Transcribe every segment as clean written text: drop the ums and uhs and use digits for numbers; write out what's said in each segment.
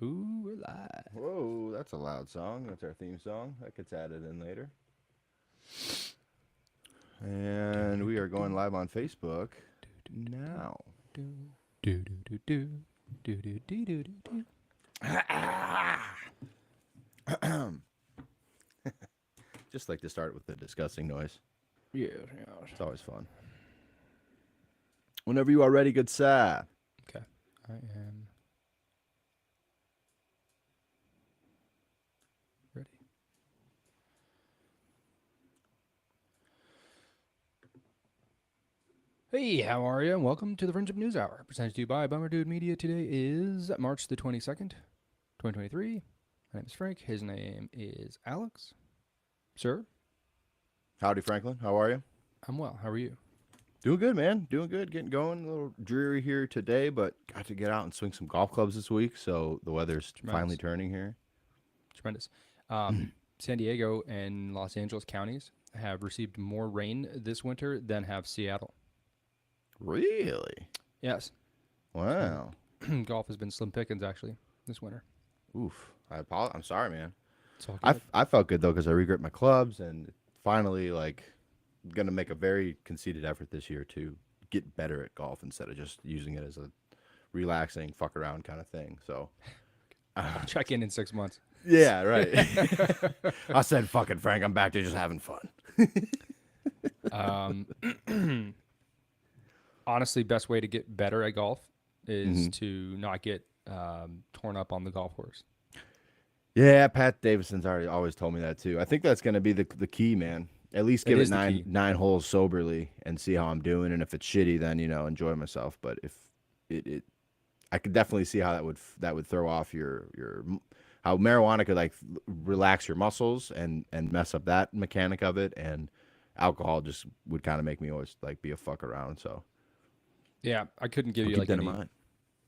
Ooh, we're live. Whoa, that's a loud song. That's our theme song. That gets added in later. Do And do we do are do going live on Facebook do do now. do do do do do do do do do do do. Just like to start with the disgusting noise. Yeah, It's always fun. Whenever you are ready, good sir. okay. I am ready. Hey, how are you? And welcome to the Friendship News Hour, presented to you by Bummer Dude Media. Today is March the 22nd, 2023. My name is Frank. His name is Alex. Sir, Howdy, Franklin. How are you? I'm well. How are you? Doing good, man. Doing good. Getting going. A little dreary here today, but got to get out and swing some golf clubs this week. So the weather's finally Tremendous. turning here. Tremendous. San Diego and Los Angeles counties have received more rain this winter than have Seattle. Really? Yes. So Wow. golf has been slim pickings actually this winter. Oof. I'm sorry, man. It's all I, good. f- I felt good though because I regripped my clubs and finally gonna make a very conceited effort this year to get better at golf instead of just using it as a relaxing fuck around kind of thing. So I'll check in 6 months. yeah, right. I said fucking Frank, I'm back to just having fun. Um, honestly, best way to get better at golf is Hmm. to not get torn up on the golf course. Yeah, Pat Davidson's already always told me that too. I think that's gonna be the key, man. At least It give it is the nine key. nine holes soberly and see how I'm doing. And if it's shitty, then enjoy myself. But if it I could definitely see how that would throw off how marijuana could relax your muscles and mess up that mechanic of it, and alcohol just would kind of make me always like be a fuck around. So Yeah, I couldn't give I'll you keep like that in mind.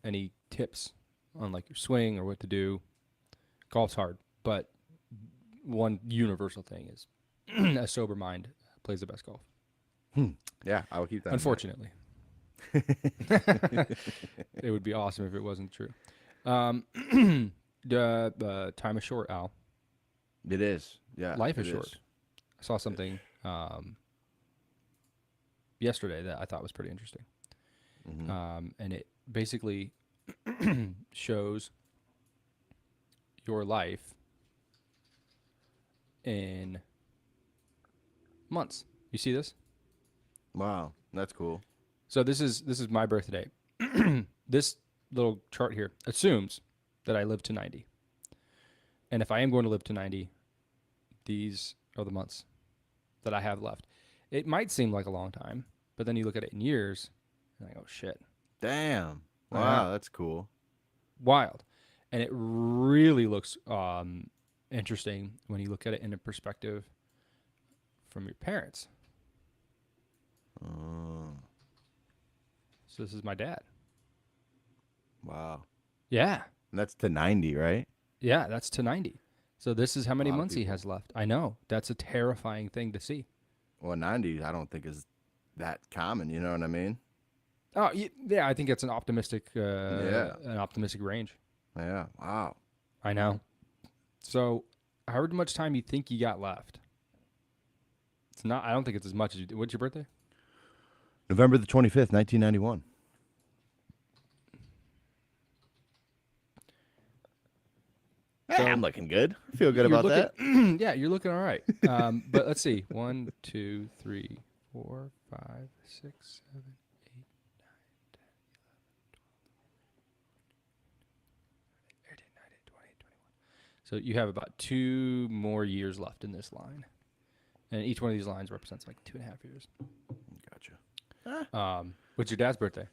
any tips on like your swing or what to do. Golf's hard, but one universal thing is a sober mind plays the best golf. Hmm. Yeah, I will keep that in mind. Unfortunately, it would be awesome if it wasn't true. Um, the time is short, Al. It is. Yeah, Life is it is. short. I saw It is. something yesterday that I thought was pretty interesting, Hmm. and it basically shows your life in months. You see this? Wow, that's cool. So this is my birthday. This little chart here assumes that I live to 90. And if I am going to live to 90, these are the months that I have left. It might seem like a long time, but then you look at it in years and I go, shit. Damn. I know. Wow, that's cool. Wild. And it really looks interesting when you look at it in a perspective from your parents. Oh, So this is my dad. wow. Yeah. And that's to 90, right? Yeah, that's to 90. So this is how A many lot of months he people. has left. I know. That's a terrifying thing to see. Well, 90, I don't think is that common. You know what I mean? Oh, yeah, I think it's Yeah. an optimistic range. Yeah. Wow. I know. So, however much time you think you got left, it's not. I don't think it's as much as you. What's your birthday? November the 25th, 1991. Hey, So I'm looking good. I feel good you're about looking. that. Yeah, you're looking all right. But let's see. 1, 2, 3, 4, 5, 6, 7, 8, 9, 10, 20. So you have about 2 more years left in this line, and each one of these lines represents like 2.5 years. Gotcha. What's your dad's birthday?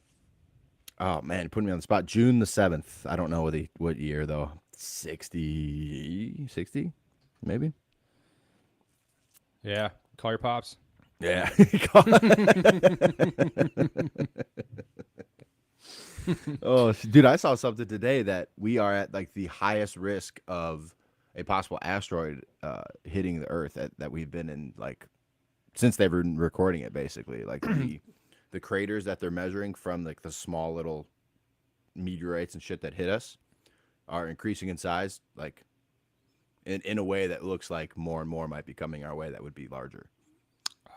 Oh man, putting me on the spot. June the 7th. I don't know what year though. 60, 60, maybe. Yeah, call your pops. Yeah. Oh, dude, I saw something today that we are at like the highest risk of a possible asteroid hitting the Earth that we've been in like since they've been recording it. Basically, like the craters that they're measuring from like the small little meteorites and shit that hit us. are increasing in size, like in a way that looks like more and more might be coming our way that would be larger.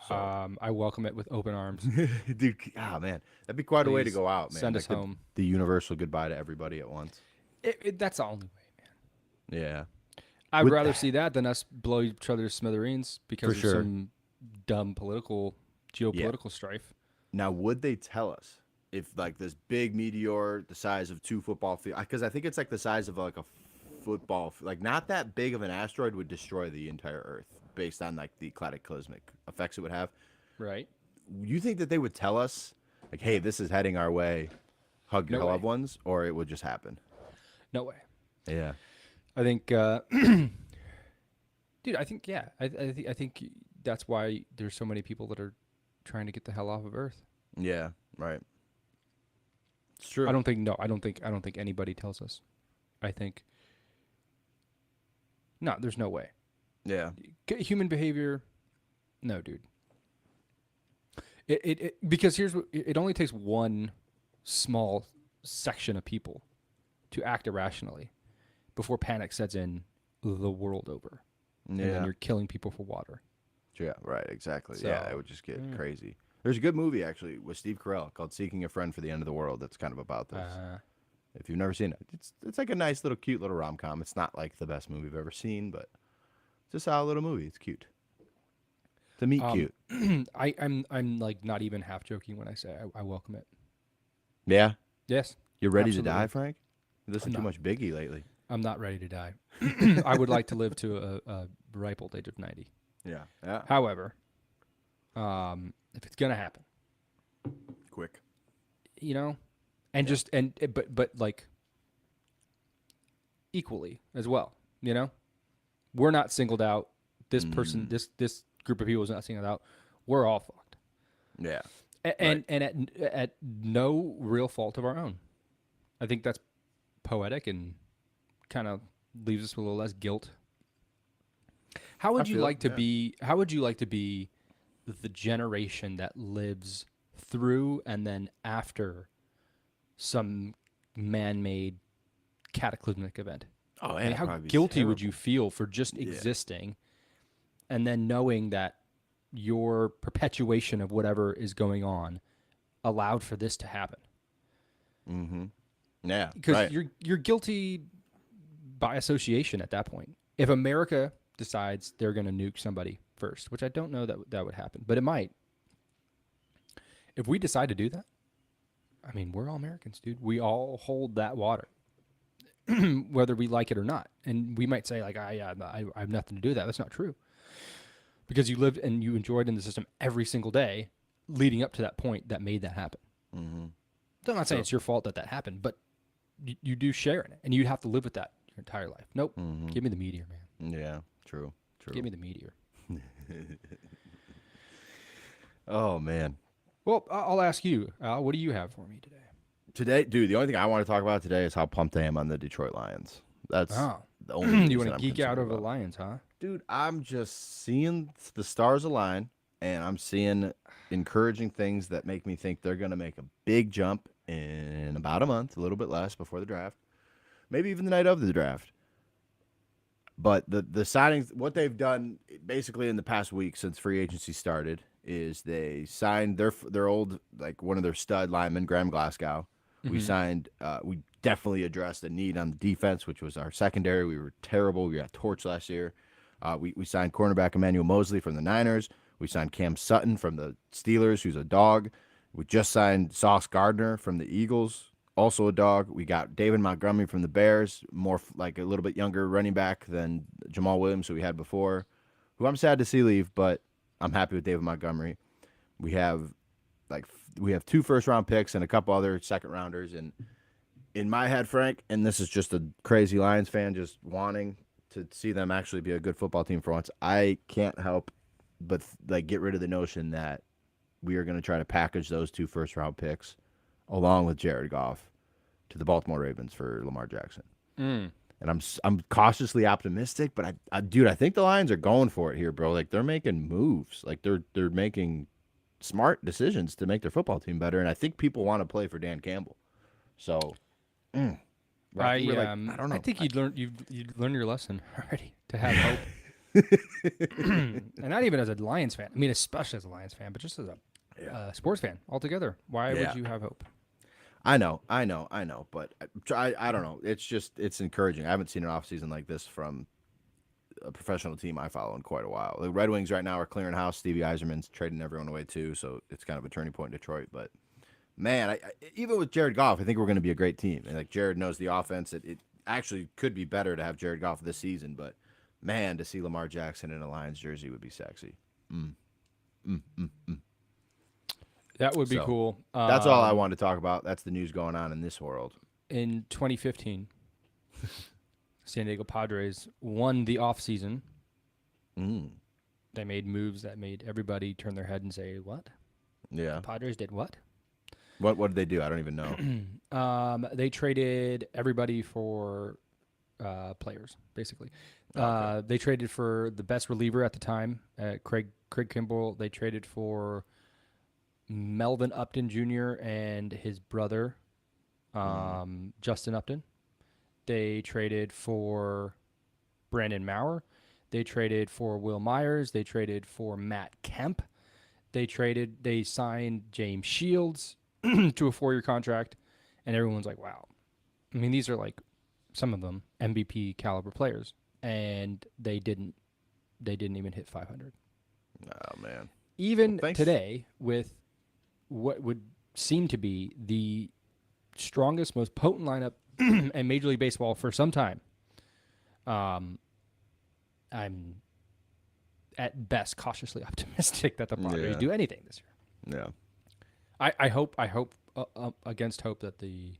So, I welcome it with open arms. dude, man, that'd be quite a way to Please go out, man. send Like us home. the universal goodbye to everybody at once. That's the only way, man. Yeah, I'd with rather see that than us blow each other to smithereens because for of sure. some dumb Yeah. geopolitical strife. Now, would they tell us if like this big meteor, the size of 2 football fields? Because I think it's like the size of like a football, like not that big of an asteroid would destroy the entire Earth based on like the cataclysmic effects it would have. Right? You think that they would tell us like, hey, this is heading our way, hug your No way. loved ones, or it would just happen? No way. Yeah. I think, dude. I think yeah. I think that's why there's so many people that are trying to get the hell off of Earth. Yeah. Right. It's true. I don't think. No, I don't think. I don't think anybody tells us. I think. No, there's no way. Yeah. Human behavior. No, dude. Because here's what it only takes one small section of people to act irrationally before panic sets in the world over. And then Yeah. you're killing people for water. Yeah. Right. Exactly. Yeah. So, It would just get crazy. There's a good movie actually with Steve Carell called "Seeking a Friend for the End of the World." That's kind of about this. If you've never seen it, it's like a nice little cute little rom-com. It's not like the best movie I've ever seen, but it's a solid little movie. It's cute. To meet cute. I'm like not even half joking when I say I welcome it. Yeah. Yes. You're ready Absolutely. to die, Frank? You listen I'm too not. much Biggie lately. I'm not ready to die. I would like to live to a ripe old age of 90. Yeah. Yeah. However, if it's gonna happen, Quick. you know, and just and but like equally as well, you know, we're not singled out. This person, this group of people is not singled out. We're all fucked, Yeah. and at no real fault of our own. I think that's poetic and kind of leaves us with a little less guilt. How would you like to be? How would you like to be the generation that lives through and then after some man-made cataclysmic event? Oh, I mean, how guilty would you feel for just existing and then knowing that your perpetuation of whatever is going on allowed for this to happen? Mm-hmm. Yeah. Because you're guilty by association at that point. If America decides they're going to nuke somebody first, which I don't know that would happen, but it might. If we decide to do that, I mean, we're all Americans, dude. We all hold that water, whether we like it or not. And we might say, like, I have nothing to do with that. That's not true. Because you lived and you enjoyed in the system every single day leading up to that point that made that happen. Mm-hmm. So I'm not saying it's your fault that happened, but you do share in it. And you'd have to live with that your entire life. Nope. Mm-hmm. Give me the meteor, man. Yeah. True. Give me the meteor. Oh, man. Well, I'll ask you, Al, what do you have for me today? Today, dude, the only thing I want to talk about today is how pumped I am on the Detroit Lions. That's the only You reason want to I'm geek out concerned over the about. Lions, huh? Dude, I'm just seeing the stars align, and I'm seeing encouraging things that make me think they're going to make a big jump in about a month, a little bit less before the draft, maybe even the night of the draft. But the signings, what they've done basically in the past week since free agency started is they signed their old, like one of their stud linemen, Graham Glasgow. We signed, we definitely addressed a need on the defense, which was our secondary. We were terrible. We got torched last year. We signed cornerback Emmanuel Mosley from the Niners. We signed Cam Sutton from the Steelers, who's a dog. We just signed Sauce Gardner from the Eagles, also a dog. We got David Montgomery from the Bears, more like a little bit younger running back than Jamal Williams, who we had before, who I'm sad to see leave, but I'm happy with David Montgomery. We have 2 first-round picks and a couple other second-rounders. And in my head, Frank, and this is just a crazy Lions fan just wanting to see them actually be a good football team for once, I can't help but get rid of the notion that we are going to try to package those 2 first-round picks along with Jared Goff to the Baltimore Ravens for Lamar Jackson. And I'm cautiously optimistic, but I think the Lions are going for it here, bro. Like, they're making moves. Like, they're making smart decisions to make their football team better, and I think people want to play for Dan Campbell. So, Right? We're like, I don't I know. think you'd learn your lesson already to have hope, and not even as a Lions fan. I mean, especially as a Lions fan, but just as a Yeah. sports fan altogether. Why would Yeah. you have hope? I know, but I don't know. It's encouraging. I haven't seen an off season like this from a professional team I follow in quite a while. The Red Wings right now are clearing house. Stevie Eiserman's trading everyone away too, so it's kind of a turning point in Detroit. But man, even with Jared Goff, I think we're going to be a great team. And like Jared knows the offense. It actually could be better to have Jared Goff this season, but man, to see Lamar Jackson in a Lions jersey would be sexy. Mm, mm, mm, mm. That would be So, cool. That's all I wanted to talk about. That's the news going on in this world. In 2015, San Diego Padres won the offseason. Mm. They made moves that made everybody turn their head and say, "What? Yeah. Padres did what?" What did they do? I don't even know. They traded everybody for players, basically. Okay. They traded for the best reliever at the time, Craig Kimbrell. They traded for Melvin Upton Jr. and his brother, Justin Upton. They traded for Brandon Maurer. They traded for Will Myers. They traded for Matt Kemp. They signed James Shields to a 4-year contract, and everyone's like, wow. I mean, these are like some of them MVP caliber players, and they didn't even hit 500. Oh man. Even Thanks. today, with what would seem to be the strongest, most potent lineup in Major League Baseball for some time, I'm at best cautiously optimistic that the Padres do anything this year. Yeah. I hope against hope that the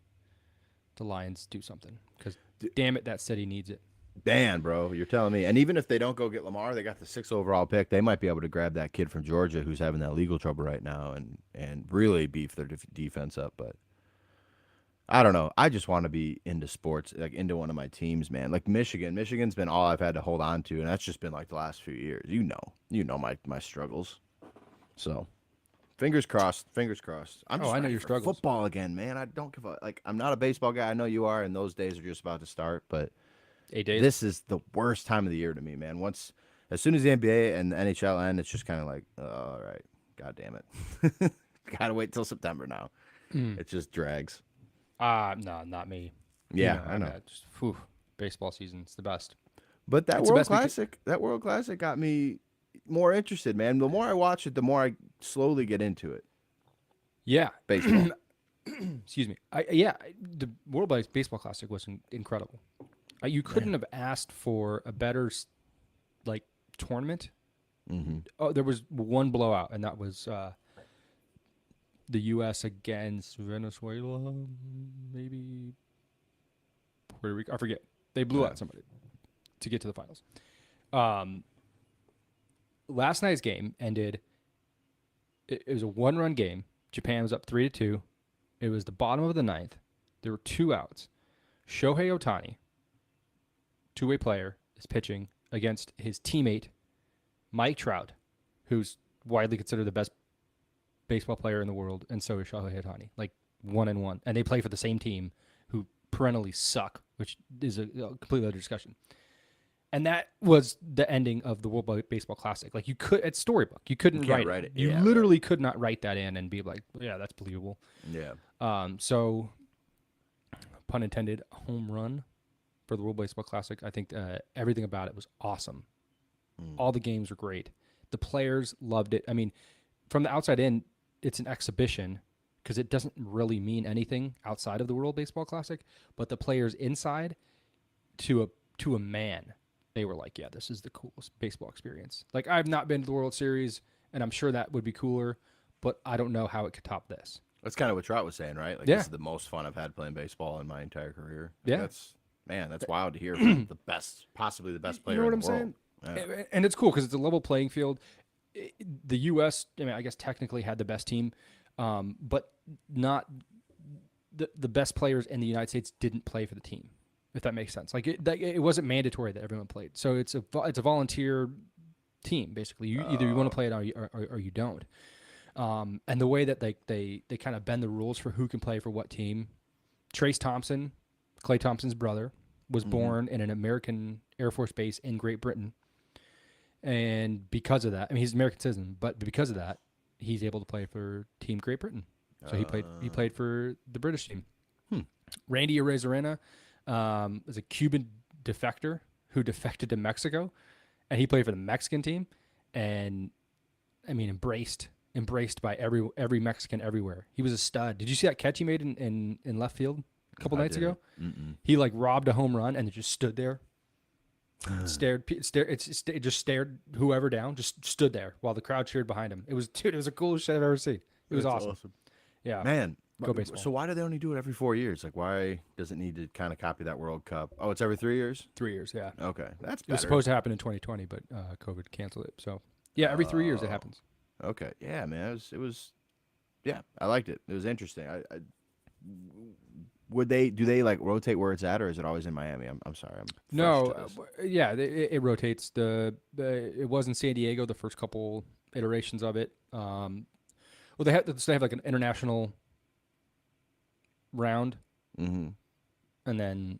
Lions do something, because damn it, that city needs it. Dan, bro, you're telling me. And even if they don't go get Lamar, they got the 6th overall pick. They might be able to grab that kid from Georgia who's having that legal trouble right now and really beef their defense up. But I don't know. I just want to be into sports, like into one of my teams, man. Like Michigan. Michigan's been all I've had to hold on to, and that's just been like the last few years. You know my struggles. So fingers crossed. Fingers crossed. I'm just I know ready your for struggles. football again, man. I don't give a like. I'm not a baseball guy. I know you are, and those days are just about to start. But 8 days. this is the worst time of the year to me, man. As soon as the NBA and the NHL end, it's just kind of like, all right, god damn it, gotta wait till September now. It just drags. No, not me. Yeah, I know. Baseball season, it's the best. But that It's the World best Classic got me more interested, man. The more I watch it, the more I slowly get into it. Yeah. Baseball. Excuse me. The World Baseball Classic was incredible. You couldn't have asked for a better tournament. Mm-hmm. Oh, there was one blowout, and that was the U.S. against Venezuela, maybe Puerto Rico. I forget. They blew out somebody to get to the finals. Last night's game ended. It was a 1-run game. Japan was up 3-2. It was the bottom of the 9th. There were 2 outs. Shohei Ohtani, 2-way player, is pitching against his teammate Mike Trout, who's widely considered the best baseball player in the world, and so is Shohei Ohtani, like 1-1. And they play for the same team, who perennially suck, which is a completely other discussion. And that was the ending of the World Baseball Classic. Like, it's storybook. You couldn't write it. You literally could not write that in and be like, yeah, that's believable. Yeah. So, pun intended, home run for the World Baseball Classic. I think everything about it was awesome. All the games were great. The players loved it. I mean, from the outside in, it's an exhibition because it doesn't really mean anything outside of the World Baseball Classic. But the players inside, to a man, they were like, yeah, this is the coolest baseball experience. Like, I've not been to the World Series, and I'm sure that would be cooler, but I don't know how it could top this. That's kind of what Trout was saying, right? Like, this is the most fun I've had playing baseball in my entire career. Like, that's wild to hear from the best, possibly the best player in the world. Yeah. And it's cool because it's a level playing field. The U.S., I mean, I guess technically had the best team, but not the best players in the United States didn't play for the team, if that makes sense. Like, it wasn't mandatory that everyone played. So it's a volunteer team, basically. Either you want to play it or you don't. And the way that they kind of bend the rules for who can play for what team. Trace Thompson Klay Thompson's brother, was Mhm. born in an American Air Force base in Great Britain. And because of that, I mean, he's an American citizen, but because of that, he's able to play for Team Great Britain. So he played for the British team. Hmm. Randy Arozarena is a Cuban defector who defected to Mexico, and he played for the Mexican team. And I mean, embraced by every Mexican everywhere. He was a stud. Did you see that catch he made in left field a couple nights ago? He like robbed a home run and just stood there, it just stared whoever down, just stood there while the crowd cheered behind him. It was the coolest shit I've ever seen. It was That's awesome. Yeah, Man, Go baseball. So why do they only do it every 4 years? Like, why does it need to kind of copy that World Cup? Oh, it's every 3 years? 3 years. Yeah, Okay, that's it was better. supposed to happen in 2020, but COVID canceled it. So yeah, every 3 years it Oh. happens. Okay, yeah, man, yeah, I liked it. It was interesting. Do they like rotate where it's at, or is it always in Miami? I'm sorry, I'm fresh No, to this. yeah, it rotates. It was in San Diego the first couple iterations of it. Well, they have like an international round, Mm-hmm. and then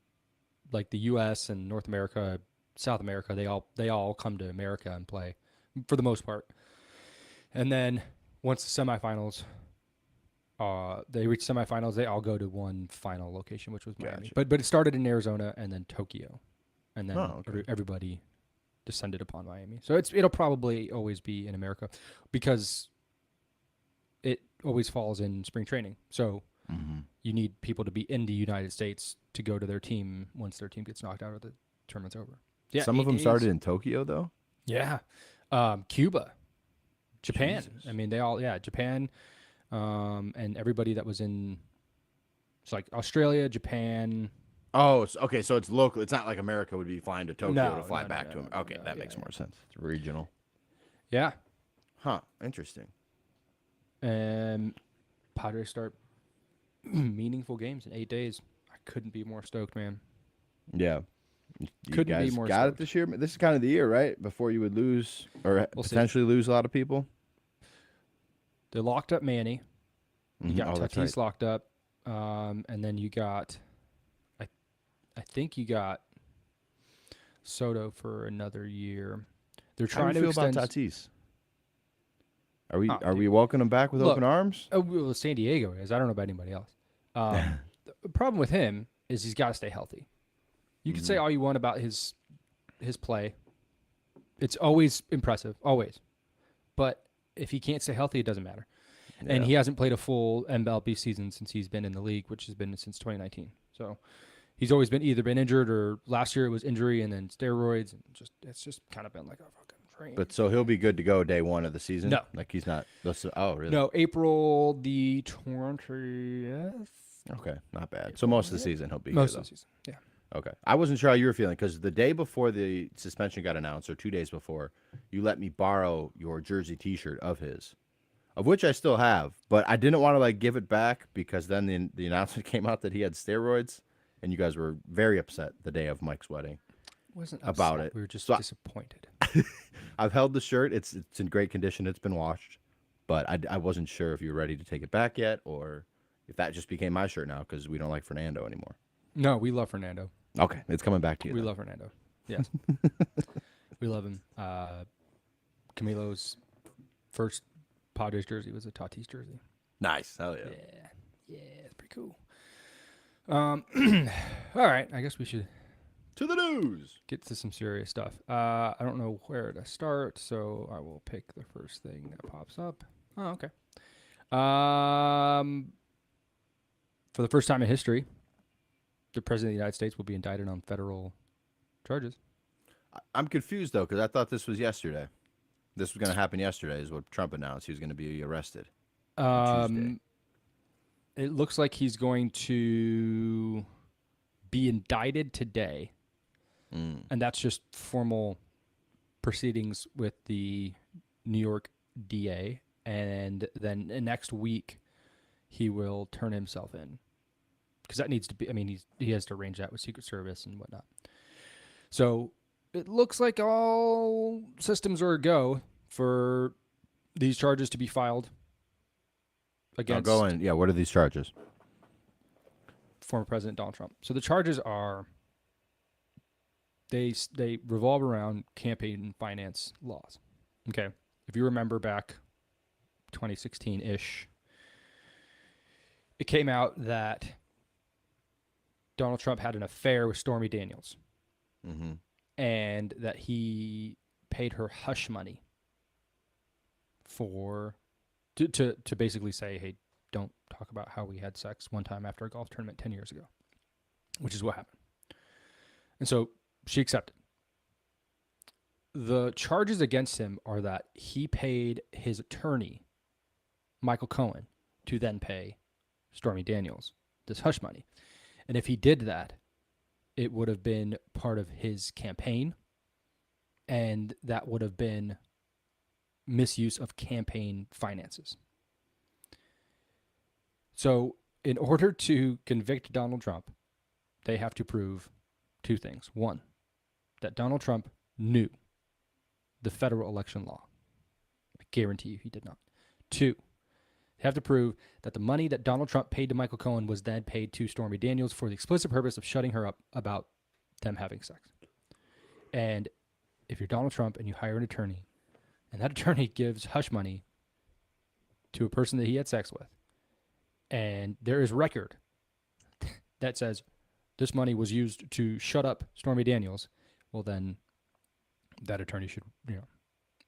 like the U.S. and North America, South America, they all come to America and play for the most part. And then once the semifinals, they reach semifinals, they all go to one final location, which was Miami. Gotcha. But it started in Arizona and then Tokyo, and then Oh, okay. everybody descended upon Miami. So it'll probably always be in America because it always falls in spring training. So Mm-hmm. you need people to be in the United States to go to their team once their team gets knocked out or the tournament's over. Yeah, Some of 8 them days. started in Tokyo, though. Yeah, Cuba, Japan. Jesus. I mean, Japan, and everybody that was in. It's like Australia, Japan. Oh, okay. So it's local. It's not like America would be flying to Tokyo No, to fly no, back no, to them. no, Okay, no, that yeah, makes yeah. more sense. It's regional. Yeah, Huh. Interesting. and Padres start meaningful games in 8 days. I couldn't be more stoked, man. Yeah. You Couldn't be guys more got it stoked. this year. This is kind of the year, right? Before you would lose or We'll see. potentially lose a lot of people. They locked up Manny. You Mhm. got Oh, that's Tatis right. locked up, and then you got, I think you got Soto for another year. They're How do trying you to feel extend. about Tatis? Are we Oh, are dude. we welcoming him back with Look, open arms? Oh, well, San Diego is. I don't know about anybody else. The problem with him is he's got to stay healthy. You can say Mhm. all you want about his play. It's always impressive, always. But if he can't stay healthy, it doesn't matter. And Yeah. he hasn't played a full MLB season since he's been in the league, which has been since 2019. So he's always been either been injured or last year it was injury and then steroids, and it's just kind of been like a fucking train. But so he'll be good to go day one of the season. No. Like he's not. Oh, really? No, April the 20th. Okay, not bad. So most of the season he'll be Most here, of the season. Yeah. though. Okay, I wasn't sure how you were feeling because the day before the suspension got announced, or 2 days before, you let me borrow your jersey T-shirt of his, of which I still have, but I didn't want to like give it back because then the announcement came out that he had steroids, and you guys were very upset the day of Mike's wedding. Wasn't About upset. it. We were just So disappointed. I've held the shirt. It's in great condition. It's been washed, but I wasn't sure if you were ready to take it back yet, or if that just became my shirt now because we don't like Fernando anymore. No, we love Fernando. Okay, it's coming back to you. We then. love Fernando. Yes. We love him. Camilo's first Padres jersey was a Tatis jersey. Nice. Hell yeah. Yeah. Yeah, it's pretty cool. All right. I guess we should To the news. get to some serious stuff. I don't know where to start, so I will pick the first thing that pops up. Oh, okay. For the first time in history, the President of the United States will be indicted on federal charges. I'm confused though because I thought this was yesterday. This was going to happen yesterday, is what Trump announced. He was going to be arrested. Tuesday. It looks like he's going to be indicted today, and that's just formal proceedings with the New York DA, and then next week he will turn himself in because that needs to be. I mean, he has to arrange that with Secret Service and whatnot. So it looks like all systems are a go for these charges to be filed I'll against go in. Yeah, what are these charges? former President Donald Trump. So the charges are they revolve around campaign finance laws. Okay, if you remember back 2016-ish, it came out that Donald Trump had an affair with Stormy Daniels, Mm-hmm. and that he paid her hush money for to basically say, hey, don't talk about how we had sex one time after a golf tournament 10 years ago, which is what happened. And so she accepted. The charges against him are that he paid his attorney, Michael Cohen, to then pay Stormy Daniels this hush money. And if he did that, it would have been part of his campaign, and that would have been misuse of campaign finances. So in order to convict Donald Trump, they have to prove two things. One, that Donald Trump knew the federal election law. I guarantee you he did not. Two, they have to prove that the money that Donald Trump paid to Michael Cohen was then paid to Stormy Daniels for the explicit purpose of shutting her up about them having sex. And if you're Donald Trump and you hire an attorney, and that attorney gives hush money to a person that he had sex with, and there is record that says this money was used to shut up Stormy Daniels, well then that attorney should,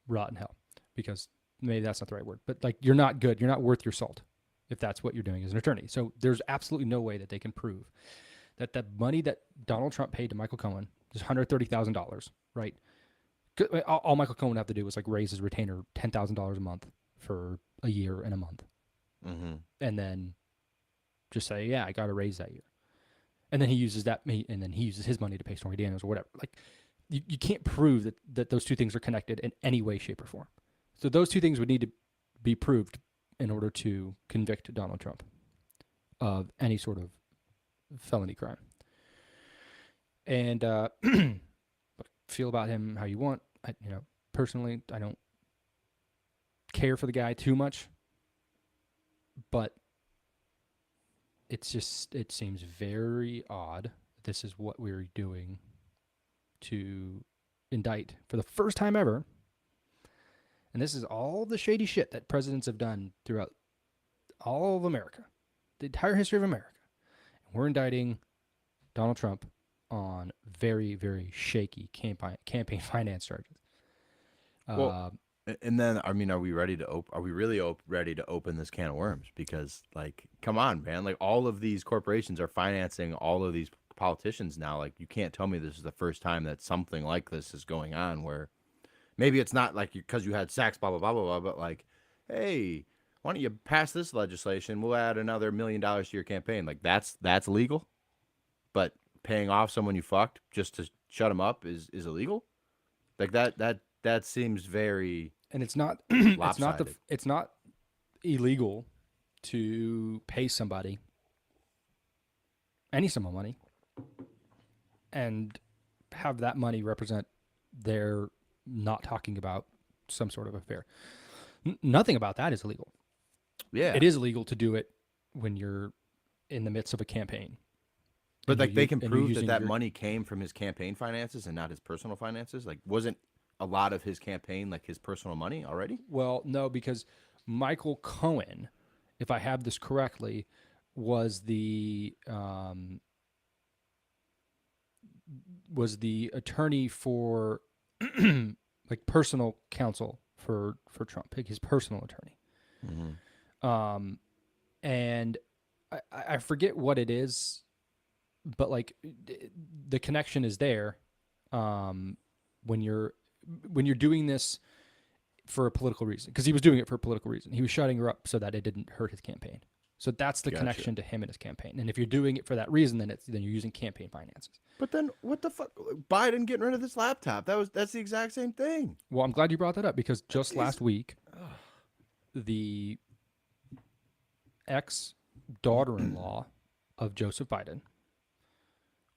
rot in hell, because maybe that's not the right word, but like, you're not good. You're not worth your salt if that's what you're doing as an attorney. So there's absolutely no way that they can prove that the money that Donald Trump paid to Michael Cohen is $130,000, right? All Michael Cohen would have to do was like raise his retainer $10,000 a month for a year and a month. Mm-hmm. And then just say, yeah, I got a raise that year. And then he uses his money to pay Stormy Daniels or whatever. Like, you can't prove that those two things are connected in any way, shape, or form. So those two things would need to be proved in order to convict Donald Trump of any sort of felony crime. And feel about him how you want. Personally, I don't care for the guy too much, but it seems very odd. This is what we're doing to indict for the first time ever. And this is all the shady shit that presidents have done throughout all of America, the entire history of America. And we're indicting Donald Trump on very, very shaky campaign finance charges. Well, and then, I mean, are we ready to ready to open this can of worms? Because, like, come on, man. Like, all of these corporations are financing all of these politicians now. Like, you can't tell me this is the first time that something like this is going on, where maybe it's not like because you had sex, blah, blah, blah, blah, blah, but like, hey, why don't you pass this legislation? We'll add another $1 million to your campaign. Like, that's legal, but paying off someone you fucked just to shut them up is illegal. Like, that seems very... And it's not it's not illegal to pay somebody any sum of money and have that money represent their not talking about some sort of affair. Nothing about that is illegal. Yeah. It is illegal to do it when you're in the midst of a campaign. But like, they can prove that money came from his campaign finances and not his personal finances. Like, wasn't a lot of his campaign like his personal money already? Well, no, because Michael Cohen, if I have this correctly, was the attorney for like personal counsel for Trump, like his personal attorney. Mm-hmm. And I forget what it is, but like the connection is there when you're doing this for a political reason, because he was doing it for a political reason. He was shutting her up so that it didn't hurt his campaign. So that's the connection to him and his campaign. And if you're doing it for that reason, then you're using campaign finances. But then what the fuck? Biden getting rid of this laptop. That's the exact same thing. Well, I'm glad you brought that up, because just last week, the ex-daughter-in-law of Joseph Biden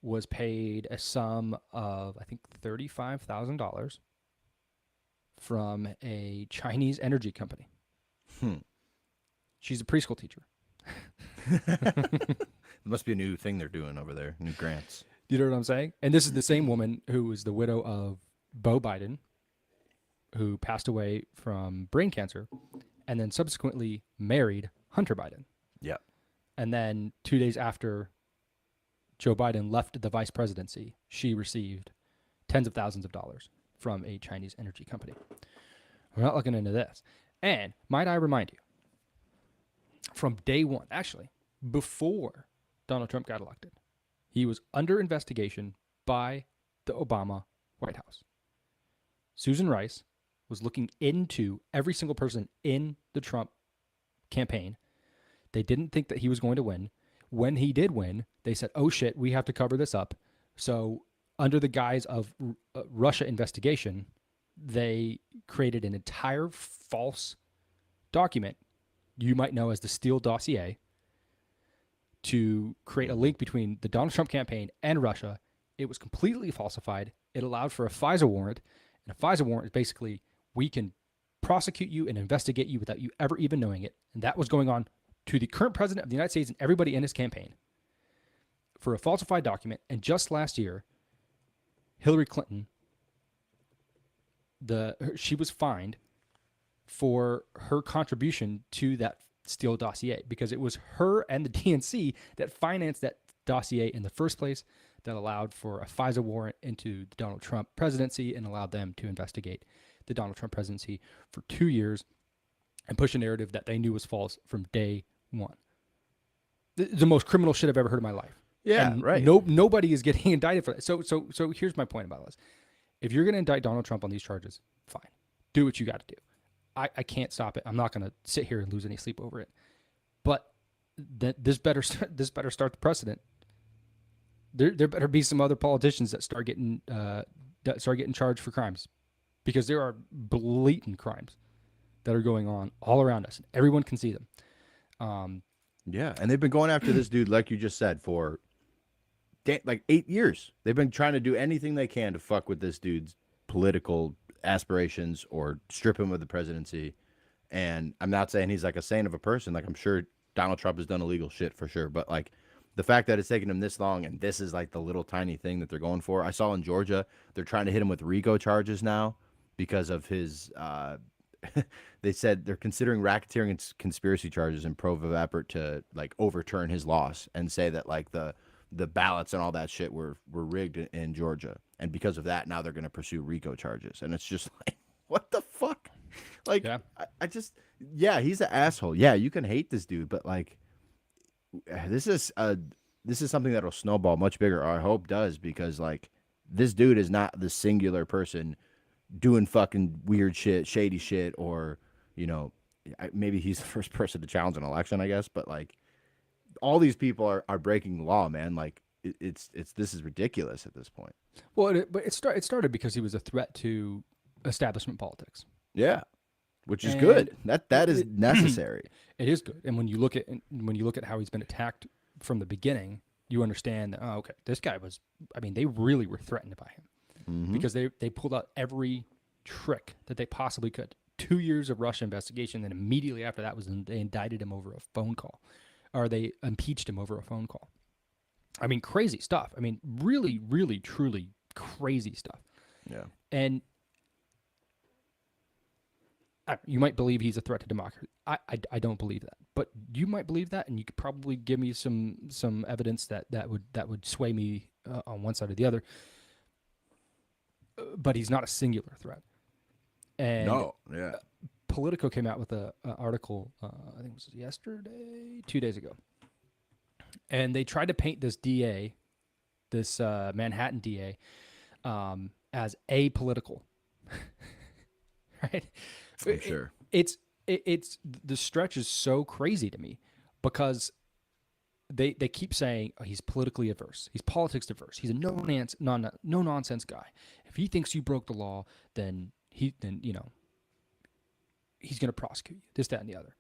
was paid a sum of, I think, $35,000 from a Chinese energy company. She's a preschool teacher. Must be a new thing they're doing over there. New grants. You know what I'm saying? And this is the same woman who was the widow of Beau Biden, who passed away from brain cancer, and then subsequently married Hunter Biden. Yeah. And then 2 days after Joe Biden left the vice presidency, she received tens of thousands of dollars from a Chinese energy company. We're not looking into this. And might I remind you, from day one, actually, before Donald Trump got elected, he was under investigation by the Obama White House. Susan Rice was looking into every single person in the Trump campaign. They didn't think that he was going to win. When he did win, they said, oh shit, we have to cover this up. So under the guise of Russia investigation, they created an entire false document you might know as the Steele dossier to create a link between the Donald Trump campaign and Russia. It was completely falsified. It allowed for a FISA warrant. And a FISA warrant is basically, we can prosecute you and investigate you without you ever even knowing it. And that was going on to the current president of the United States and everybody in his campaign for a falsified document. And just last year, Hillary Clinton, she was fined for her contribution to that Steele dossier because it was her and the DNC that financed that dossier in the first place, that allowed for a FISA warrant into the Donald Trump presidency and allowed them to investigate the Donald Trump presidency for 2 years and push a narrative that they knew was false from day one. The most criminal shit I've ever heard in my life. Yeah, and right. Nobody is getting indicted for that. So here's my point about this. If you're going to indict Donald Trump on these charges, fine. Do what you got to do. I can't stop it. I'm not going to sit here and lose any sleep over it. But this better start the precedent. There better be some other politicians that start getting charged for crimes, because there are blatant crimes that are going on all around us. Everyone can see them. Yeah, and they've been going after this dude, like you just said, for like 8 years. They've been trying to do anything they can to fuck with this dude's political aspirations or strip him of the presidency. And I'm not saying he's like a saint of a person. Like, I'm sure Donald Trump has done illegal shit for sure. But like, the fact that it's taken him this long and this is like the little tiny thing that they're going for. I saw in Georgia, they're trying to hit him with RICO charges now because of his, they said they're considering racketeering and conspiracy charges in probe of effort to like overturn his loss and say that like the ballots and all that shit were rigged in Georgia. And because of that, now they're going to pursue RICO charges. And it's just like, what the fuck? Like, yeah. I just, yeah, he's an asshole. Yeah, you can hate this dude, but like, this is something that'll snowball much bigger, or I hope does, because like, this dude is not the singular person doing fucking weird shit, shady shit, or, you know, maybe he's the first person to challenge an election, I guess, but like, all these people are breaking the law, man. Like, it's this is ridiculous at this point. Well, it started because he was a threat to establishment politics. Yeah, which is good. That is necessary. It is good. And when you look at how he's been attacked from the beginning, you understand that, oh, okay, this guy was. I mean, they really were threatened by him because they pulled out every trick that they possibly could. 2 years of Russia investigation, then immediately after that they indicted him over a phone call, or they impeached him over a phone call. I mean, crazy stuff. I mean, really, really, truly crazy stuff. Yeah. And you might believe he's a threat to democracy. I don't believe that, but you might believe that, and you could probably give me some evidence that would sway me on one side or the other. But he's not a singular threat. And no, yeah. Politico came out with an article, I think it was yesterday, 2 days ago. And they tried to paint this DA, this Manhattan DA, as apolitical, right? I'm sure. It's the stretch is so crazy to me because they keep saying, oh, he's politically averse, he's politics averse, he's a no nonsense guy. If he thinks you broke the law, then he's going to prosecute you, this, that, and the other.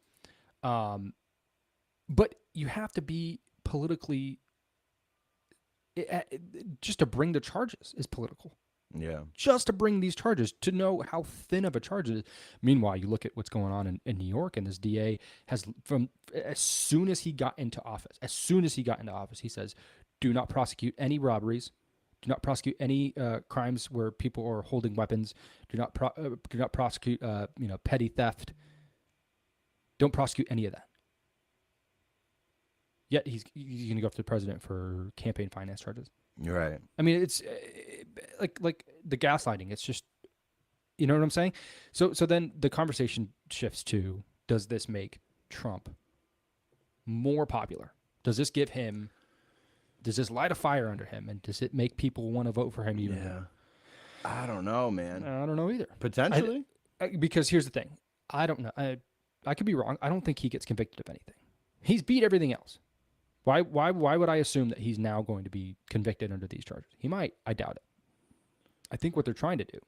But you have to be politically, just to bring the charges is political. Yeah. just to bring these charges, to know how thin of a charge it is. Meanwhile, you look at what's going on in New York, and this DA has, from as soon as he got into office, he says, do not prosecute any robberies, do not prosecute any crimes where people are holding weapons, do not prosecute petty theft. Don't prosecute any of that. Yet he's going to go after the president for campaign finance charges. You're right. I mean, it's like the gaslighting. It's just, you know what I'm saying? So then the conversation shifts to, does this make Trump more popular? Does this light a fire under him? And does it make people want to vote for him even more? I don't know, man. I don't know either. Potentially. Because here's the thing. I don't know. I could be wrong. I don't think he gets convicted of anything. He's beat everything else. Why would I assume that he's now going to be convicted under these charges? He might. I doubt it. I think what they're trying to do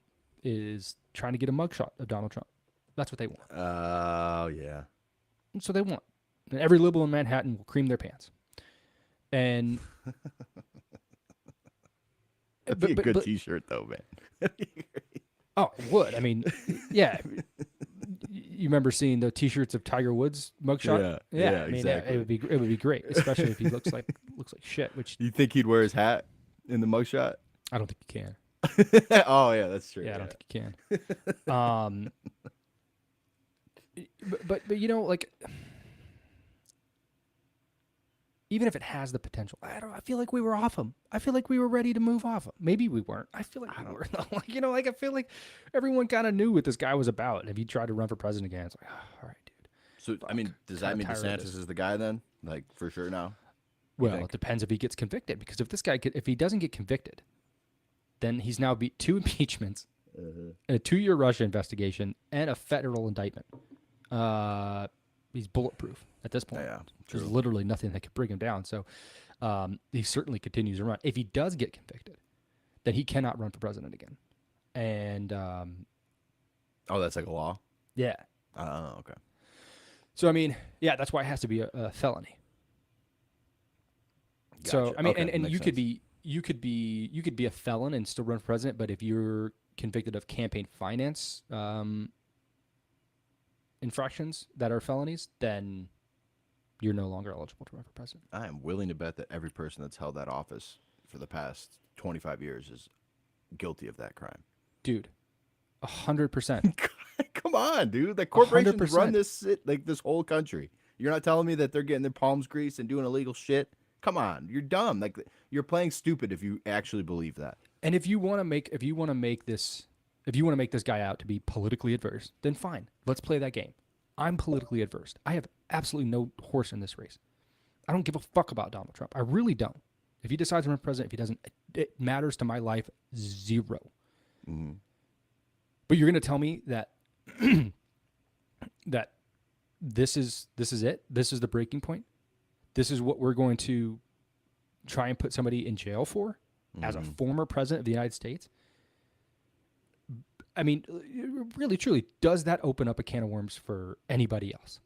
is trying to get a mugshot of Donald Trump. That's what they want. Oh, yeah. So they want. And every liberal in Manhattan will cream their pants. And That'd be a good T-shirt, though, man. Oh, it would. I mean, yeah. You remember seeing the T-shirts of Tiger Woods mugshot? Yeah, I mean, exactly. it would be great, especially if he looks like shit. Which You think he'd wear his hat in the mugshot? I don't think he can. Oh, yeah, that's true. Yeah, I don't think he can. But you know, like, even if it has the potential, I feel like we were off him. I feel like we were ready to move off him. Maybe we weren't. I feel like we were. Like, I feel like everyone kind of knew what this guy was about. And if he tried to run for president again, it's like, oh, all right, dude. So, I mean, does that mean DeSantis is the guy then? Like, for sure now? Well, it depends if he gets convicted. Because if he doesn't get convicted, then he's now beat 2 impeachments, a 2-year Russia investigation, and a federal indictment. He's bulletproof at this point. Yeah, There's literally nothing that could bring him down. So he certainly continues to run. If he does get convicted, then he cannot run for president again. And oh, that's like a law? yeah. Oh, okay. So I mean, yeah, that's why it has to be a felony. Gotcha. So I mean, Okay, and you could be a felon and still run for president, but if you're convicted of campaign finance infractions that are felonies, then you're no longer eligible to run for president. I am willing to bet that every person that's held that office for the past 25 years is guilty of that crime. Dude, 100%. Come on, dude. The corporations 100%. run this whole country. You're not telling me that they're getting their palms greased and doing illegal shit? Come on, you're dumb. Like, you're playing stupid if you actually believe that. And if you want to make this guy out to be politically adverse, then fine. Let's play that game. I'm politically adverse. I have absolutely no horse in this race. I don't give a fuck about Donald Trump. I really don't. If he decides to run for president, if he doesn't, it matters to my life zero. Mm-hmm. But you're going to tell me that that this is it? This is the breaking point? This is what we're going to try and put somebody in jail for as a former president of the United States? I mean, really, truly, does that open up a can of worms for anybody else?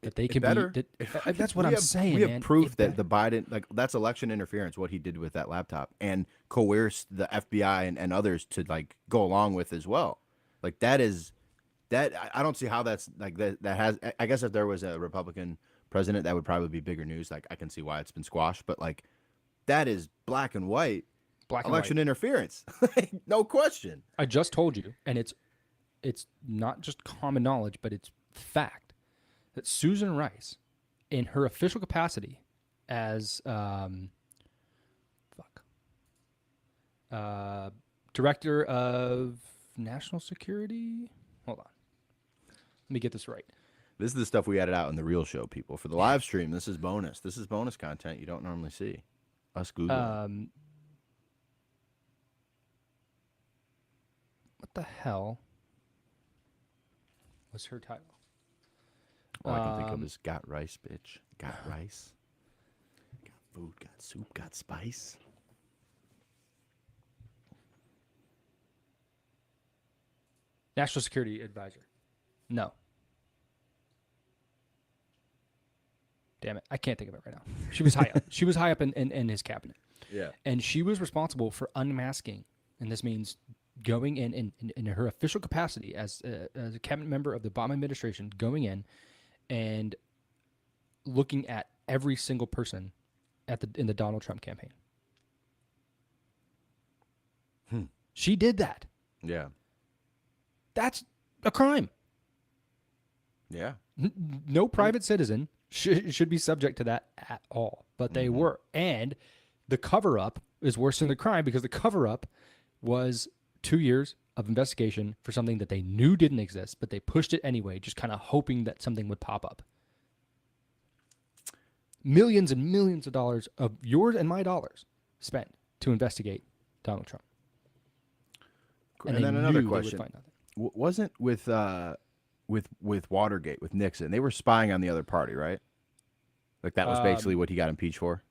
That they can be. That's what I'm saying. We have proof that the Biden, that's election interference. What he did with that laptop and coerced the FBI and others to go along with as well. That is that. I don't see how that's that has. I guess if there was a Republican president, that would probably be bigger news. I can see why it's been squashed, but that is black and white. Election interference, no question. I just told you, and it's not just common knowledge, but it's fact that Susan Rice, in her official capacity as Director of National Security. Hold on, let me get this right. This is the stuff we added out in the real show, people. For the live stream, this is bonus. This is bonus content you don't normally see. Us Google. What the hell was her title? All I can think of is got rice, bitch. Got rice. Got food, got soup, got spice. National Security Advisor. No. Damn it. I can't think of it right now. She was high up. She was high up in his cabinet. Yeah. And she was responsible for unmasking, and this means going in her official capacity as a cabinet member of the Obama administration, going in and looking at every single person in the Donald Trump campaign. She did that. Yeah. That's a crime. Yeah. No private citizen should be subject to that at all, but they were. And the cover-up is worse than the crime, because the cover-up was 2 years of investigation for something that they knew didn't exist, but they pushed it anyway, just kind of hoping that something would pop up. Millions and millions of dollars of yours and my dollars spent to investigate Donald Trump. And then another question. Wasn't with Watergate, with Nixon, they were spying on the other party, right? Like that was basically what he got impeached for?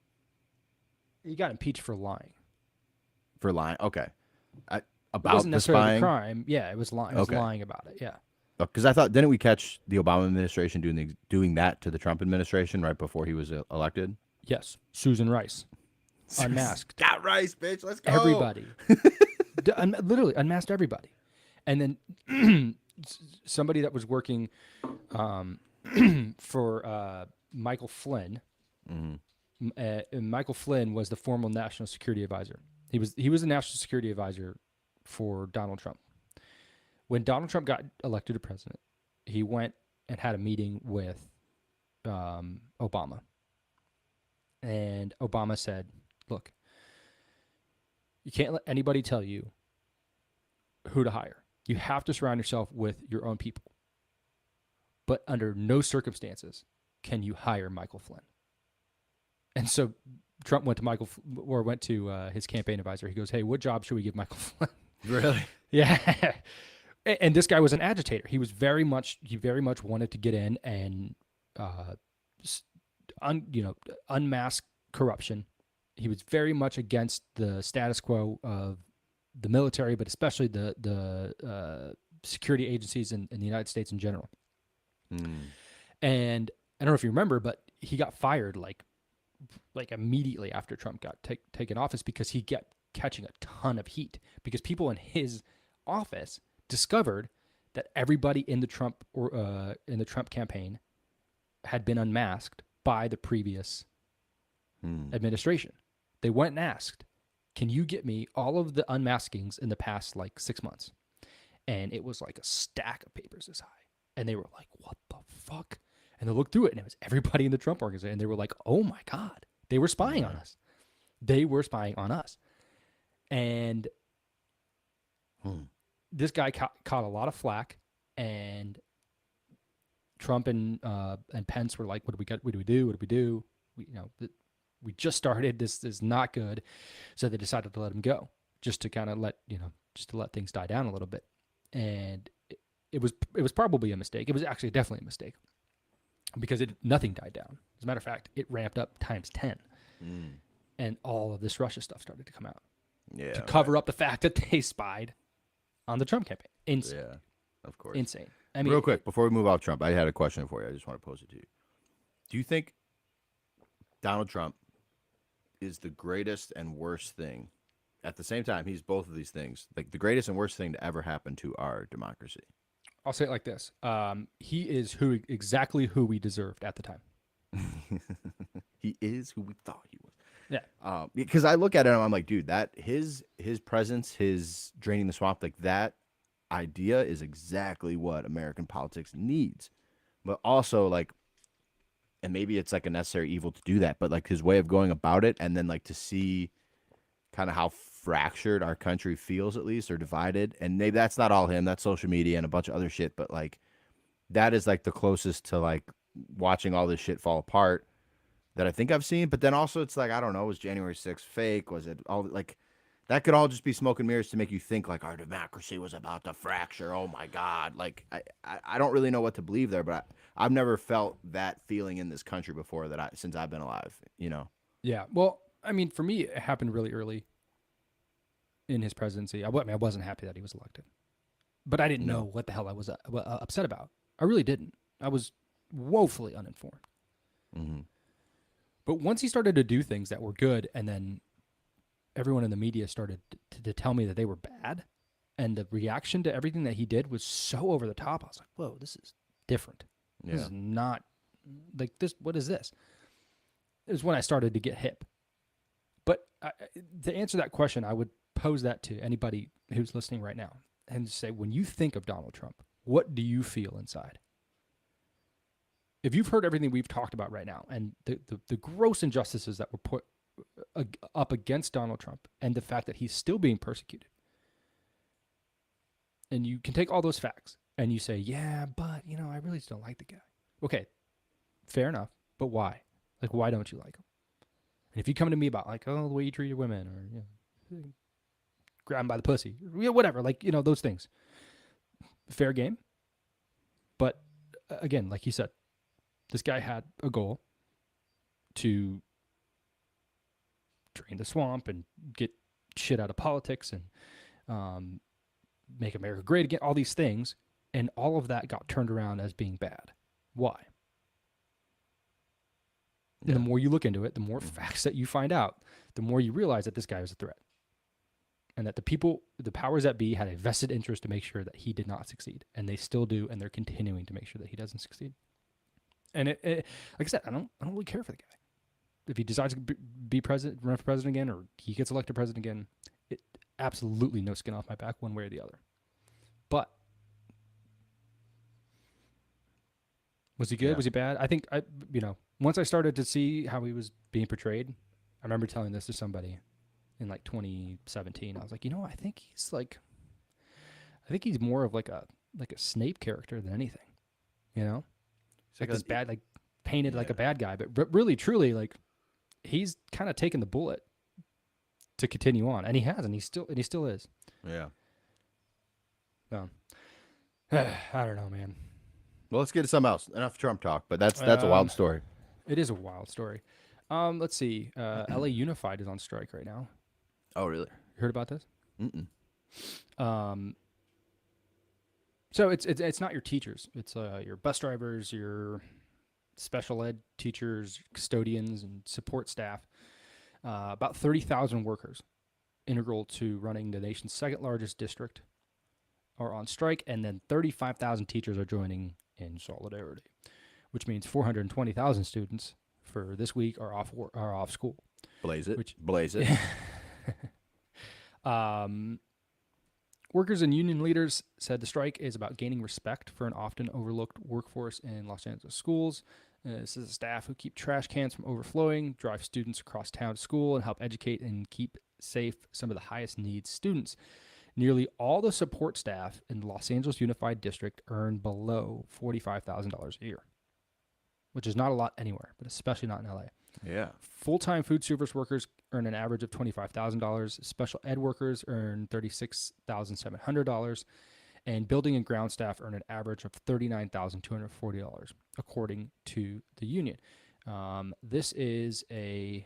He got impeached for lying. For lying? Okay. It About wasn't the necessarily spying? the crime. Yeah, it was lying. It was Okay. lying about it, yeah. Because I thought, didn't we catch the Obama administration doing that to the Trump administration right before he was elected? Yes, Susan Rice. Unmasked. Got Rice, bitch. Let's go. Everybody. Literally unmasked everybody. And then somebody that was working for Michael Flynn. Michael Flynn was the former national security advisor. He was the national security advisor for Donald Trump. When Donald Trump got elected to president, he went and had a meeting with Obama. And Obama said, look, you can't let anybody tell you who to hire. You have to surround yourself with your own people. But under no circumstances can you hire Michael Flynn. And so Trump went to his campaign advisor. He goes, hey, what job should we give Michael Flynn? Really? Yeah. And this guy was an agitator. He very much wanted to get in and, unmask corruption. He was very much against the status quo of the military, but especially the security agencies in the United States in general. And I don't know if you remember, but he got fired like immediately after Trump got taken office, because he kept catching a ton of heat, because people in his office discovered that everybody in the Trump campaign had been unmasked by the previous administration. They went and asked, can you get me all of the unmaskings in the past 6 months? And it was like a stack of papers this high. And they were like, what the fuck? And they looked through it, and it was everybody in the Trump organization. And they were like, oh my God, they were spying on us. They were spying on us. And this guy caught a lot of flack, and Trump and Pence were like, what do we do? We just started. This is not good. So they decided to let him go, just to kind of let things die down a little bit. And it was probably a mistake. It was actually definitely a mistake, because nothing died down. As a matter of fact, it ramped up times 10. And all of this Russia stuff started to come out to cover up the fact that they spied on the Trump campaign. Insane. Yeah, of course. Insane. I mean, real quick, before we move off Trump, I had a question for you. I just want to pose it to you. Do you think Donald Trump is the greatest and worst thing? At the same time, he's both of these things. Like the greatest and worst thing to ever happen to our democracy. I'll say it like this. He is exactly who we deserved at the time. He is who we thought he was. Yeah. Because I look at it and I'm like, dude, that his presence, his draining the swamp, like that idea is exactly what American politics needs. But also like, and maybe it's like a necessary evil to do that, but like his way of going about it, and then like to see kind of how fractured our country feels, at least, or divided. And maybe that's not all him, that's social media and a bunch of other shit, but like that is like the closest to like watching all this shit fall apart that I think I've seen. But then also it's like, I don't know, was January 6th fake? Was it all like that? Could all just be smoke and mirrors to make you think like our democracy was about to fracture. Oh my God. Like I don't really know what to believe there, but I've never felt that feeling in this country before since I've been alive, you know? Yeah. Well, I mean, for me, it happened really early in his presidency. I wasn't happy that he was elected, but I didn't know what the hell I was upset about. I really didn't. I was woefully uninformed. But once he started to do things that were good, and then everyone in the media started to tell me that they were bad, And the reaction to everything that he did was so over the top. I was like, whoa, this is different. This is not like this. What is this? It was when I started to get hip. But to answer that question, I would pose that to anybody who's listening right now and say, when you think of Donald Trump, what do you feel inside? If you've heard everything we've talked about right now and the gross injustices that were put up against Donald Trump and the fact that he's still being persecuted, and you can take all those facts and you say, yeah, but, I really just don't like the guy. Okay, fair enough, but why? Like, why don't you like him? And if you come to me about, like, oh, the way you treat your women or grab him by the pussy, whatever, like, those things, fair game. But again, like you said, this guy had a goal to drain the swamp and get shit out of politics and make America great again, all these things. And all of that got turned around as being bad. Why? And the more you look into it, the more facts that you find out, the more you realize that this guy was a threat. And that the powers that be had a vested interest to make sure that he did not succeed. And they still do, and they're continuing to make sure that he doesn't succeed. And it like I said, I don't really care for the guy. If he decides to be president, run for president again, or he gets elected president again, it absolutely no skin off my back one way or the other. But was he good? Was he bad? I think once I started to see how he was being portrayed, I remember telling this to somebody in like 2017. I was like, I think he's more of like a Snape character than anything. It's like this bad, like painted like a bad guy, but really, truly, like he's kind of taken the bullet to continue on, and he has, and he still is. Yeah. No, I don't know, man. Well, let's get to something else. Enough Trump talk, but that's a wild story. It is a wild story. Let's see. LA Unified is on strike right now. Oh, really? You heard about this? Mm-mm. So it's not your teachers. It's your bus drivers, your special ed teachers, custodians, and support staff. About 30,000 workers, integral to running the nation's second largest district, are on strike, and then 35,000 teachers are joining in solidarity, which means 420,000 students for this week are off school. Blaze it. Workers and union leaders said the strike is about gaining respect for an often overlooked workforce in Los Angeles schools. This is the staff who keep trash cans from overflowing, drive students across town to school, and help educate and keep safe some of the highest needs students. Nearly all the support staff in the Los Angeles Unified District earn below $45,000 a year, which is not a lot anywhere, but especially not in LA. Yeah. Full-time food service workers earn an average of $25,000. Special ed workers earn $36,700. And building and ground staff earn an average of $39,240, according to the union. This is a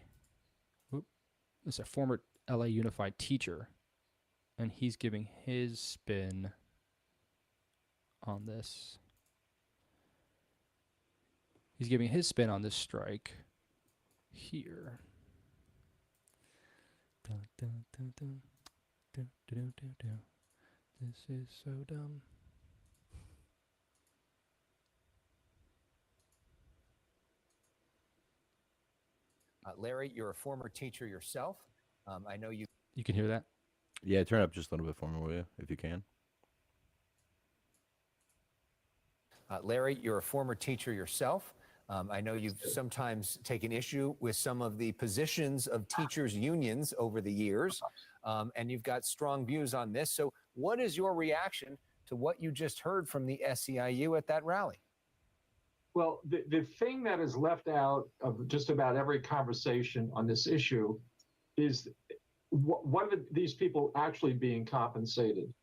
former LA Unified teacher, and he's giving his spin on this. He's giving his spin on this strike here. Dun, dun, dun, dun. Dun, dun, dun, dun, dun. This is so dumb. Larry, you're a former teacher yourself. I know you. You can hear that? Yeah, turn it up just a little bit for me, will you, if you can? Larry, you're a former teacher yourself. I know you've sometimes taken issue with some of the positions of teachers' unions over the years, and you've got strong views on this. So what is your reaction to what you just heard from the SEIU at that rally? Well, the thing that is left out of just about every conversation on this issue is what are these people actually being compensated?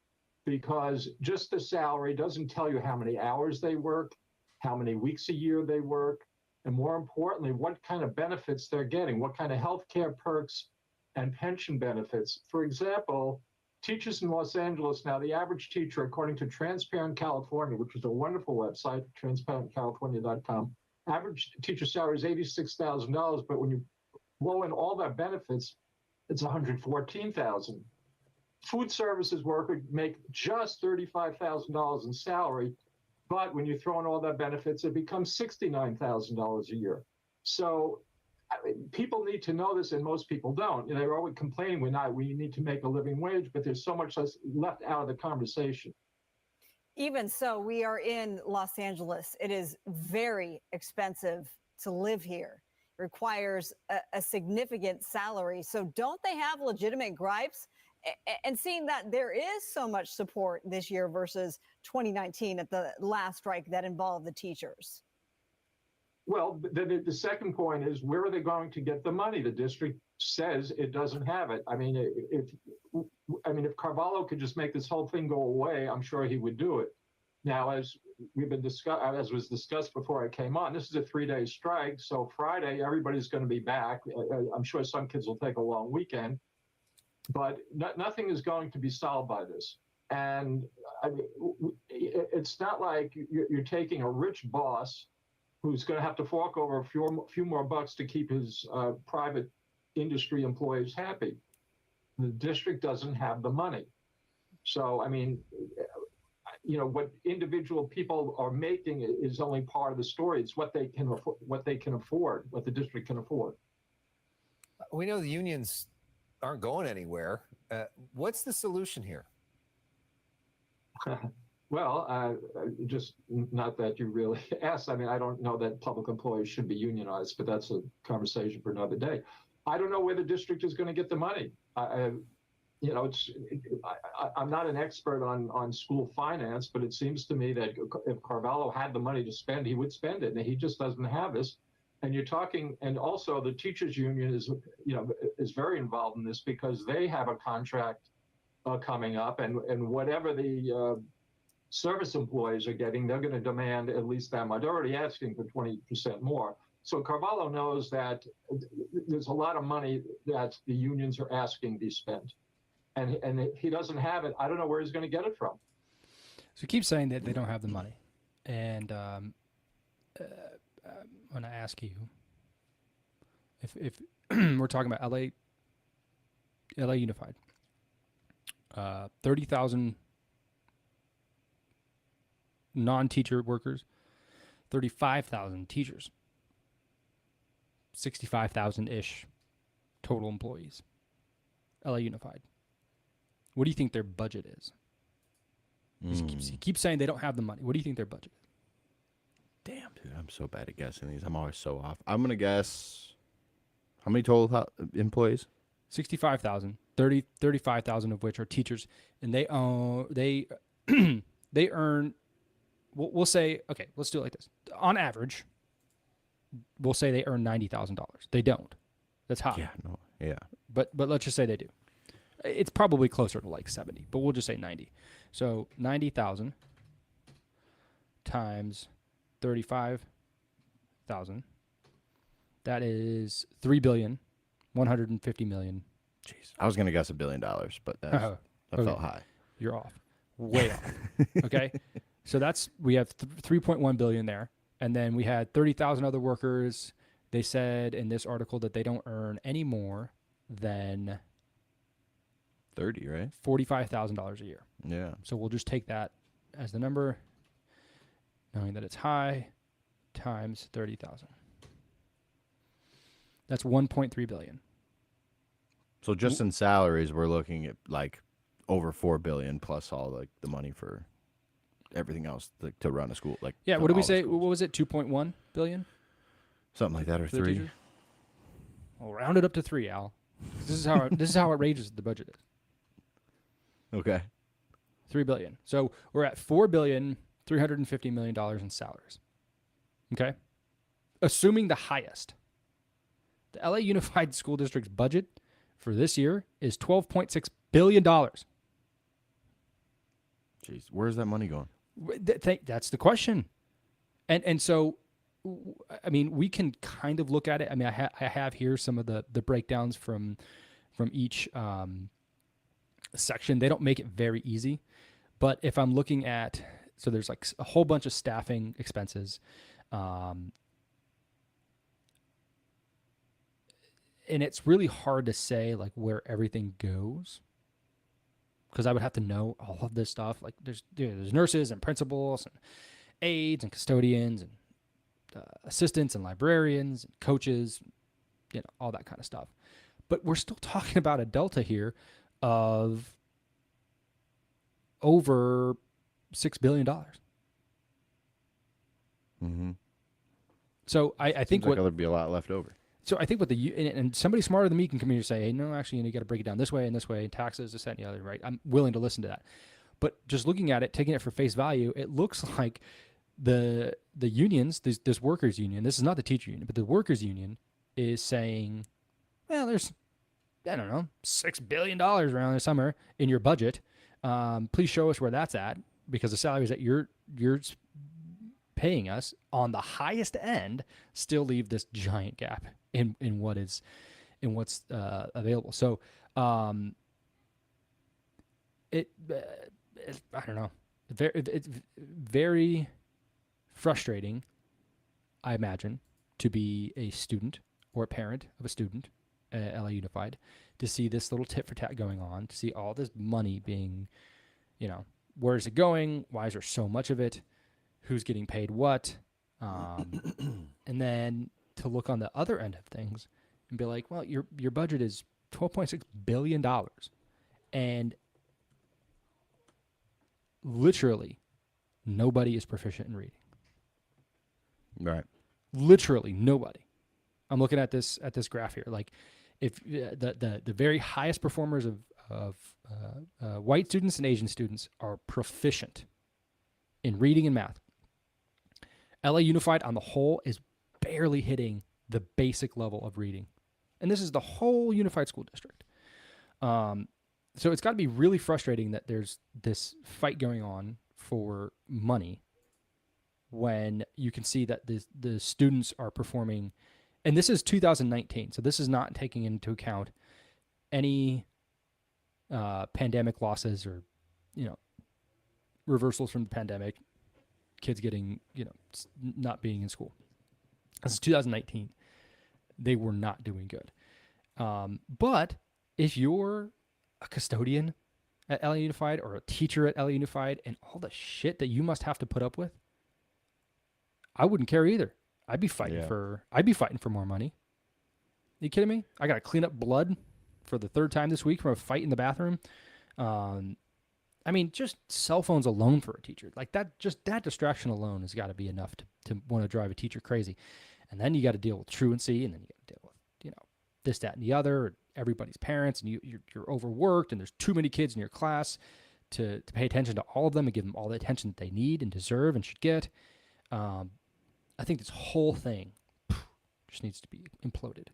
Because just the salary doesn't tell you how many hours they work, how many weeks a year they work, and more importantly, what kind of benefits they're getting, what kind of health care perks and pension benefits. For example, teachers in Los Angeles now, the average teacher, according to Transparent California, which is a wonderful website, transparentcalifornia.com, average teacher salary is $86,000, but when you blow in all their benefits, it's $114,000. food services worker make just $35,000 in salary, but when you throw in all that benefits, it becomes $69,000 a year. So people need to know this, and most people don't. They're always complaining we need to make a living wage, but there's so much that's left out of the conversation. Even so, we are in Los Angeles. It is very expensive to live here. It requires a significant salary. So don't they have legitimate gripes? And seeing that there is so much support this year versus 2019 at the last strike that involved the teachers. Well, the second point is, where are they going to get the money? The district says it doesn't have it. I mean, if Carvalho could just make this whole thing go away, I'm sure he would do it. Now, as was discussed before I came on, this is a 3-day strike. So Friday, everybody's going to be back. I'm sure some kids will take a long weekend, but nothing is going to be solved by this. And I mean, it's not like you're taking a rich boss who's going to have to fork over a few more bucks to keep his private industry employees happy. The district doesn't have the money. So, I mean, what individual people are making is only part of the story. It's what they can afford, what the district can afford. We know the unions aren't going anywhere. What's the solution here? Well, just not that you really asked. I mean, I don't know that public employees should be unionized, but that's a conversation for another day. I don't know where the district is going to get the money. I'm not an expert on school finance, but it seems to me that if Carvalho had the money to spend, he would spend it, and he just doesn't have this. And you're talking, and also the teachers union is very involved in this, because they have a contract coming up, and whatever the service employees are getting, they're going to demand at least that much. They're already asking for 20% more. So Carvalho knows that there's a lot of money that the unions are asking be spent. And if he doesn't have it, I don't know where he's going to get it from. So keep saying that they don't have the money. And when I ask you, if we're talking about LA Unified, 30,000 non-teacher workers, 35,000 teachers, 65,000-ish total employees. LA Unified. What do you think their budget is? You keep saying they don't have the money. What do you think their budget is? Damn, dude, I'm so bad at guessing these. I'm always so off. I'm gonna guess. How many total employees? 65,000. 35,000 of which are teachers, and they earn. We'll say, okay, let's do it like this. On average, we'll say they earn $90,000. They don't. That's high. Yeah. But let's just say they do. It's probably closer to like 70, but we'll just say 90. So 90,000 times 35,000. That is $3.15 billion. Jeez, I was gonna guess $1 billion, but that felt high. You're off. Way off. Okay. So we have 3.1 billion there. And then we had 30,000 other workers. They said in this article that they don't earn any more than 30, right? $45,000 a year. Yeah. So we'll just take that as the number, knowing that it's high, times 30,000. That's 1.3 billion. So just in salaries, we're looking at like over 4 billion plus all like the money for everything else to run a school. Like, yeah, what did we say? What was it? 2.1 billion? Something like that, or 3. Well, round it up to 3, Al. This is how outrageous the budget is. Okay. 3 billion. So we're at $4.35 billion in salaries. Okay? Assuming the highest. The LA Unified School District's budget for this year is $12.6 billion. Jeez, where's that money going? That's the question. And so, I mean, we can kind of look at it. I mean, I have here some of the breakdowns from each section. They don't make it very easy. But if I'm looking at, so there's like a whole bunch of staffing expenses. And it's really hard to say like where everything goes. because I would have to know all of this stuff. Like there's nurses and principals and aides and custodians and assistants and librarians and coaches, all that kind of stuff. But we're still talking about a delta here of over $6 billion. Mm-hmm. So I think like there'd be a lot left over. So I think what and somebody smarter than me can come here and say, hey, no, actually, you got to break it down this way and this way, taxes, this, that, and the other, right? I'm willing to listen to that. But just looking at it, taking it for face value, it looks like the unions, this workers union, this is not the teacher union, but the workers union is saying, well, there's, I don't know, $6 billion around the summer in your budget. Please show us where that's at, because the salaries that you're paying us on the highest end still leave this giant gap in what's available. So I don't know, it's very frustrating, I imagine, to be a student or a parent of a student at LA Unified, to see this little tit for tat going on, to see all this money being, where is it going? Why is there so much of it? Who's getting paid what? And then to look on the other end of things and be like, well, your budget is $12.6 billion. And literally nobody is proficient in reading. Right. Literally nobody. I'm looking at this graph here. Like, if the very highest performers of white students and Asian students are proficient in reading and math. LA Unified on the whole is barely hitting the basic level of reading. And this is the whole unified school district. So it's got to be really frustrating that there's this fight going on for money when you can see that the students are performing, and this is 2019, so this is not taking into account any pandemic losses or, reversals from the pandemic, kids getting, not being in school. This is 2019. They were not doing good. But if you're a custodian at LA Unified or a teacher at LA Unified and all the shit that you must have to put up with, I wouldn't care either. I'd be fighting for more money. Are you kidding me? I got to clean up blood for the third time this week from a fight in the bathroom. I mean, just cell phones alone for a teacher, like that distraction alone has got to be enough to want to drive a teacher crazy. And then you got to deal with truancy, and then you got to deal with, this, that, and the other, everybody's parents, and you're overworked, and there's too many kids in your class to pay attention to all of them and give them all the attention that they need and deserve and should get. I think this whole thing just needs to be imploded,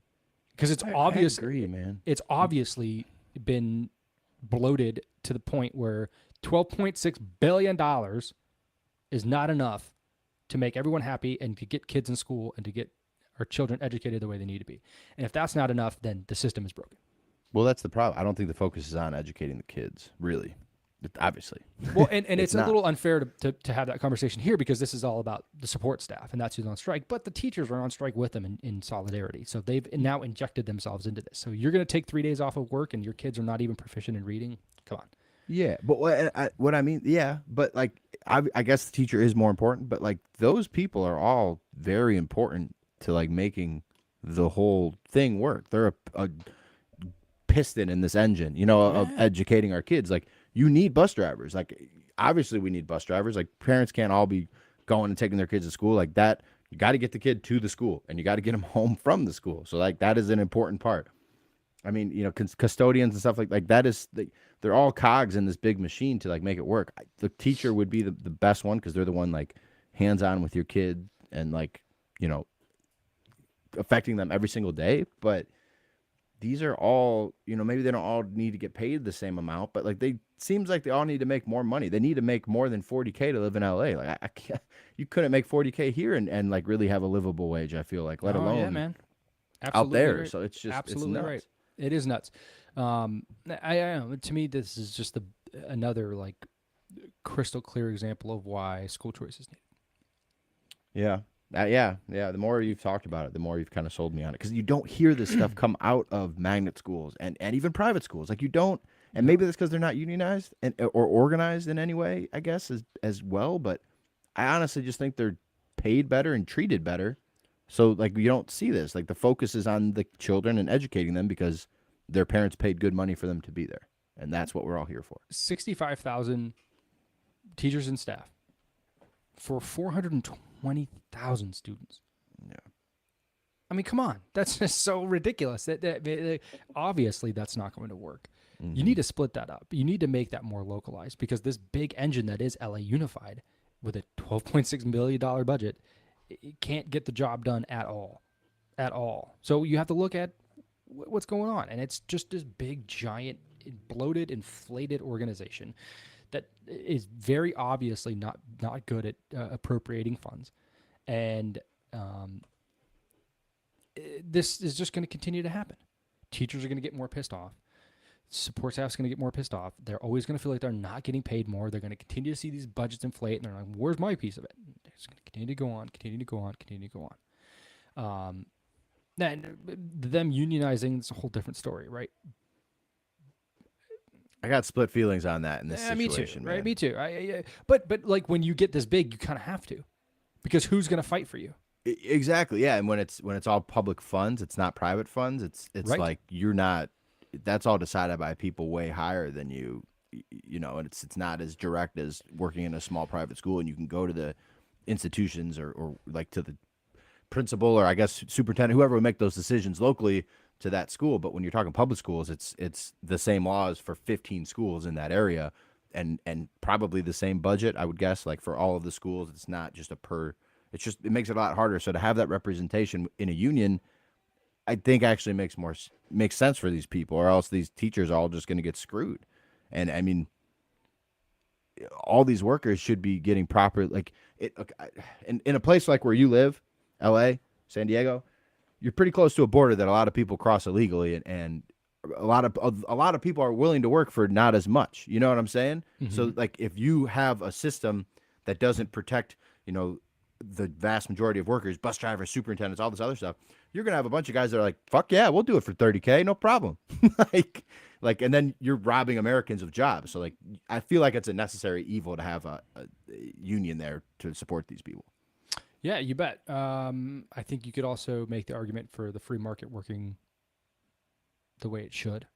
because it's obvious. I agree, man. It's obviously been bloated to the point where $12.6 billion is not enough to make everyone happy and to get kids in school and to get our children educated the way they need to be. And if that's not enough, then the system is broken. Well, that's the problem. I don't think the focus is on educating the kids, really. Obviously. Well, and it's a little unfair to have that conversation here, because this is all about the support staff, and that's who's on strike. But the teachers are on strike with them in solidarity. So they've now injected themselves into this. So you're going to take 3 days off of work and your kids are not even proficient in reading? Come on. Yeah, but what I mean, yeah, but like I guess the teacher is more important, but like those people are all very important to like making the whole thing work. They're a piston in this engine, of educating our kids. Like, you need bus drivers. Like, obviously we need bus drivers. Like, parents can't all be going and taking their kids to school like that. You got to get the kid to the school, and you got to get them home from the school. So like that is an important part. I mean, custodians and stuff like that is they're all cogs in this big machine to like make it work. The teacher would be the best one, because they're the one like hands on with your kid and like, affecting them every single day. But these are all, maybe they don't all need to get paid the same amount, but like seems like they all need to make more money. They need to make more than $40K to live in LA. Like I can't, you couldn't make $40K here and like really have a livable wage, I feel like, let alone yeah, man. Out there. Right. So it's just absolutely it's nuts. Right. It is nuts. To me, this is just another like crystal clear example of why school choice is needed. Yeah. Yeah. The more you've talked about it, the more you've kind of sold me on it, because you don't hear this stuff come out of magnet schools and even private schools. Like, you don't, And maybe that's because they're not unionized or organized in any way, I guess, as well. But I honestly just think they're paid better and treated better. So, like, you don't see this. Like, the focus is on the children and educating them because their parents paid good money for them to be there. And that's what we're all here for. 65,000 teachers and staff for 420,000 students. Yeah. I mean, come on. That's just so ridiculous. That obviously, that's not going to work. You need to split that up. You need to make that more localized because this big engine that is LA Unified with a $12.6 billion budget, it can't get the job done at all. At all. So you have to look at what's going on. And it's just this big, giant, bloated, inflated organization that is very obviously not good at appropriating funds. And this is just going to continue to happen. Teachers are going to get more pissed off. Support staff's going to get more pissed off. They're always going to feel like they're not getting paid more. They're going to continue to see these budgets inflate, and they're like, "Where's my piece of it?" It's going to continue to go on, continue to go on, continue to go on. And them unionizing is a whole different story, right? I got split feelings on that in this Me situation, too, right? man. Me too. But like when you get this big, you kind of have to, because who's going to fight for you? Exactly, yeah. And when it's all public funds, it's not private funds. It's Right. like you're not. That's all decided by people way higher than you, and it's not as direct as working in a small private school, and you can go to the institutions or like to the principal or I guess superintendent, whoever would make those decisions locally to that school. But when you're talking public schools, it's the same laws for 15 schools in that area, and probably the same budget, I would guess, like for all of the schools. It's not just it makes it a lot harder. So to have that representation in a union, I think actually makes sense for these people, or else these teachers are all just going to get screwed. And I mean, all these workers should be getting proper, like in a place like where you live, L.A., San Diego, you're pretty close to a border that a lot of people cross illegally, and a lot of people are willing to work for not as much. You know what I'm saying? Mm-hmm. So like if you have a system that doesn't protect, the vast majority of workers, bus drivers, superintendents, all this other stuff, you're going to have a bunch of guys that are like, fuck yeah, we'll do it for $30K, no problem. like, and then you're robbing Americans of jobs. So like, I feel like it's a necessary evil to have a union there to support these people. Yeah, you bet. I think you could also make the argument for the free market working the way it should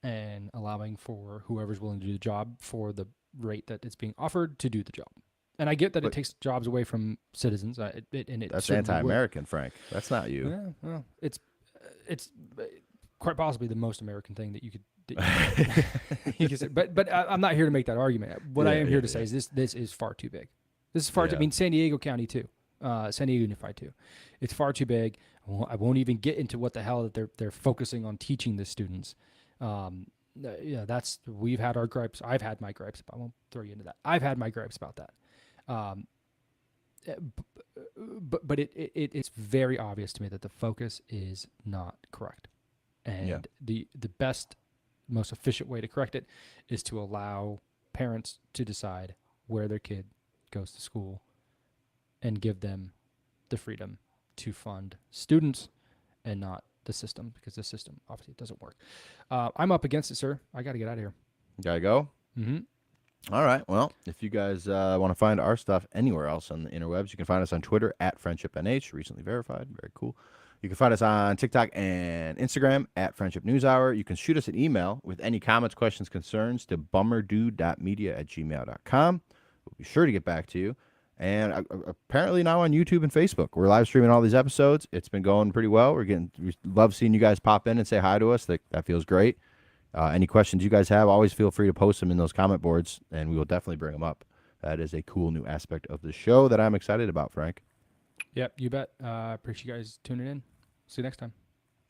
and allowing for whoever's willing to do the job for the rate that it's being offered to do the job. And I get that it takes jobs away from citizens. That's certainly anti-American, Frank. That's not you. Yeah, well, it's quite possibly the most American thing that you could. You could say. But I'm not here to make that argument. What I am here to say is this is far too big. This is far too. I mean, San Diego County too, San Diego Unified too. It's far too big. I won't even get into what the hell that they're focusing on teaching the students. We've had our gripes. I've had my gripes. I won't throw you into that. I've had my gripes about that. But it's very obvious to me that the focus is not correct, and the best, most efficient way to correct it is to allow parents to decide where their kid goes to school, and give them the freedom to fund students and not the system, because the system obviously doesn't work. I'm up against it, sir. I got to get out of here. Gotta go. Mm-hmm. All right. Well, if you guys want to find our stuff anywhere else on the interwebs, you can find us on Twitter at FriendshipNH, recently verified. Very cool. You can find us on TikTok and Instagram at Friendship News Hour. You can shoot us an email with any comments, questions, concerns to bummerdude.media@gmail.com. We'll be sure to get back to you. And apparently now on YouTube and Facebook, we're live streaming all these episodes. It's been going pretty well. We love seeing you guys pop in and say hi to us. That feels great. Any questions you guys have, always feel free to post them in those comment boards, and we will definitely bring them up. That is a cool new aspect of the show that I'm excited about, Frank. Yep, you bet. Appreciate you guys tuning in. See you next time.